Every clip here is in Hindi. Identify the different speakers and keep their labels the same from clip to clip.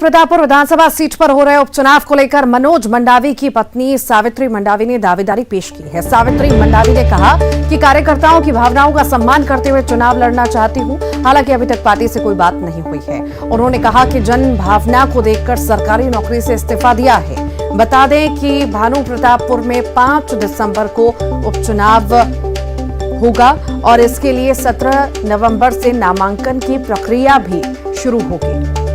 Speaker 1: प्रतापपुर विधानसभा सीट पर हो रहे उपचुनाव को लेकर मनोज मंडावी की पत्नी सावित्री मंडावी ने दावेदारी पेश की है। सावित्री मंडावी ने कहा कि कार्यकर्ताओं की भावनाओं का सम्मान करते हुए चुनाव लड़ना चाहती हूं। हालांकि अभी तक पार्टी से कोई बात नहीं हुई है। उन्होंने कहा कि जन भावना को देखकर सरकारी नौकरी से इस्तीफा दिया है। बता दें कि भानु प्रतापपुर में 5 दिसंबर को उपचुनाव होगा और इसके लिए 17 नवंबर से नामांकन की प्रक्रिया भी शुरू होगी।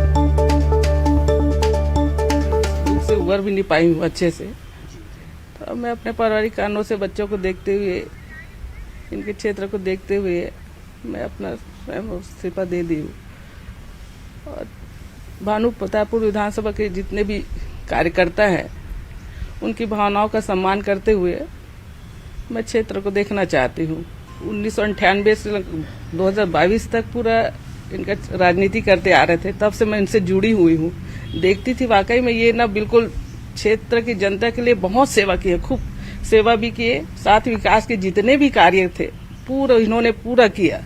Speaker 2: उबर भी नहीं पाई हूँ अच्छे से, तो अब मैं अपने पारिवारिक कारणों से बच्चों को देखते हुए, इनके क्षेत्र को देखते हुए मैं अपना स्वयं इस्तीफा दे दी हूँ। और भानु प्रतापपुर विधानसभा के जितने भी कार्यकर्ता हैं उनकी भावनाओं का सम्मान करते हुए मैं क्षेत्र को देखना चाहती हूँ। 1998 से 2022 तक पूरा इनका राजनीति करते आ रहे थे, तब से मैं इनसे जुड़ी हुई हूँ। देखती थी वाकई में ये ना बिल्कुल क्षेत्र की जनता के लिए बहुत सेवा की है, खूब सेवा भी किए, साथ विकास के जितने भी कार्य थे पूरा इन्होंने पूरा किया।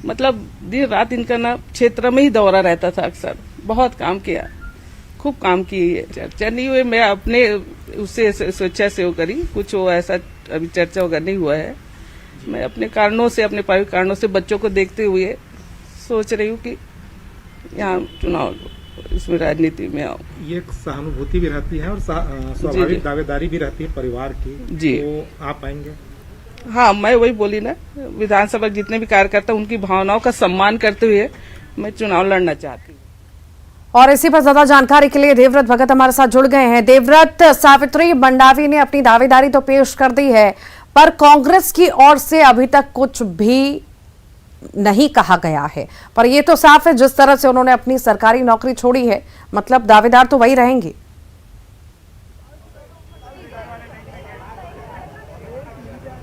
Speaker 2: मतलब दिन रात इनका ना क्षेत्र में ही दौरा रहता था, अक्सर बहुत काम किया, खूब काम किए। चर्चा नहीं हुए, मैं अपने उससे स्वेच्छा से वो करी, कुछ वो ऐसा अभी चर्चा वगैरह नहीं हुआ है। मैं अपने कारणों से, अपने पारिवारिक कारणों से बच्चों को देखते हुए सोच रही हूँ कि यहाँ चुनाव इसमें राजनीति में आओ।
Speaker 3: ये एक सहानुभूति भी रहती है और स्वाभाविक दावेदारी भी रहती है परिवार की जी। तो आप आएंगे?
Speaker 2: हाँ, मैं वही बोली ना, विधानसभा जितने भी कार्यकर्ता उनकी भावनाओं का सम्मान करते हुए मैं चुनाव लड़ना चाहती हूँ।
Speaker 1: और इसी पर ज्यादा जानकारी के लिए देवव्रत भगत हमारे साथ जुड़ गए हैं। देवव्रत, सावित्री मंडावी ने अपनी दावेदारी तो पेश कर दी है, पर कांग्रेस की ओर से अभी तक कुछ भी नहीं कहा गया है। पर यह तो साफ है, जिस तरह से उन्होंने अपनी सरकारी नौकरी छोड़ी है, मतलब दावेदार तो वही रहेंगे।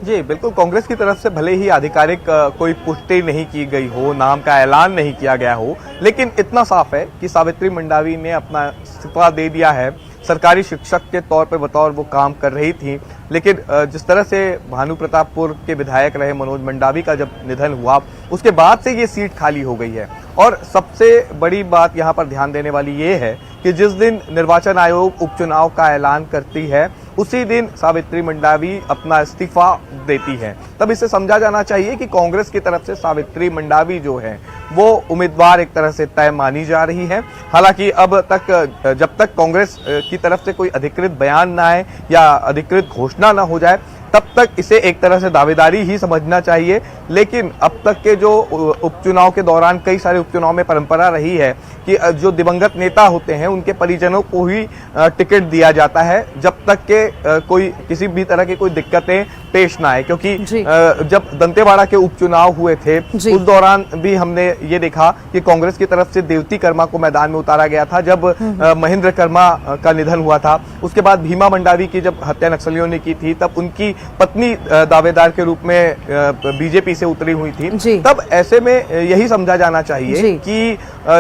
Speaker 4: जी बिल्कुल, कांग्रेस की तरफ से भले ही आधिकारिक कोई पुष्टि नहीं की गई हो, नाम का ऐलान नहीं किया गया हो, लेकिन इतना साफ है कि सावित्री मंडावी ने अपना इस्तीफा दे दिया है। सरकारी शिक्षक के तौर पर बतौर वो काम कर रही थी, लेकिन जिस तरह से भानु प्रतापपुर के विधायक रहे मनोज मंडावी का जब निधन हुआ, उसके बाद से ये सीट खाली हो गई है। और सबसे बड़ी बात यहाँ पर ध्यान देने वाली ये है कि जिस दिन निर्वाचन आयोग उपचुनाव का ऐलान करती है, उसी दिन सावित्री मंडावी अपना इस्तीफा देती है। तब इसे समझा जाना चाहिए कि कांग्रेस की तरफ से सावित्री मंडावी जो है वो उम्मीदवार एक तरह से तय मानी जा रही है। हालांकि अब तक जब तक कांग्रेस की तरफ से कोई अधिकृत बयान ना आए या अधिकृत घोषणा ना हो जाए, तब तक इसे एक तरह से दावेदारी ही समझना चाहिए। लेकिन अब तक के जो उपचुनाव के दौरान कई सारे उपचुनाव में परंपरा रही है कि जो दिवंगत नेता होते हैं उनके परिजनों को ही टिकट दिया जाता है, जब तक के कोई किसी भी तरह की कोई दिक्कतें पेश ना आए। क्योंकि जब दंतेवाड़ा के उपचुनाव हुए थे उस दौरान भी हमने ये देखा कि कांग्रेस की तरफ से देवती कर्मा को मैदान में उतारा गया था जब महेंद्र कर्मा का निधन हुआ था। उसके बाद भीमा मंडावी की जब हत्या नक्सलियों ने की थी, तब उनकी पत्नी दावेदार के रूप में बीजेपी से उतरी हुई थी। तब ऐसे में यही समझा जाना चाहिए कि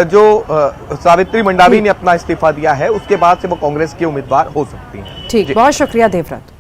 Speaker 4: जो सावित्री मंडावी ने अपना इस्तीफा दिया है, उसके बाद से वो कांग्रेस की उम्मीदवार हो सकती हैं।
Speaker 1: ठीक, बहुत शुक्रिया देवव्रत।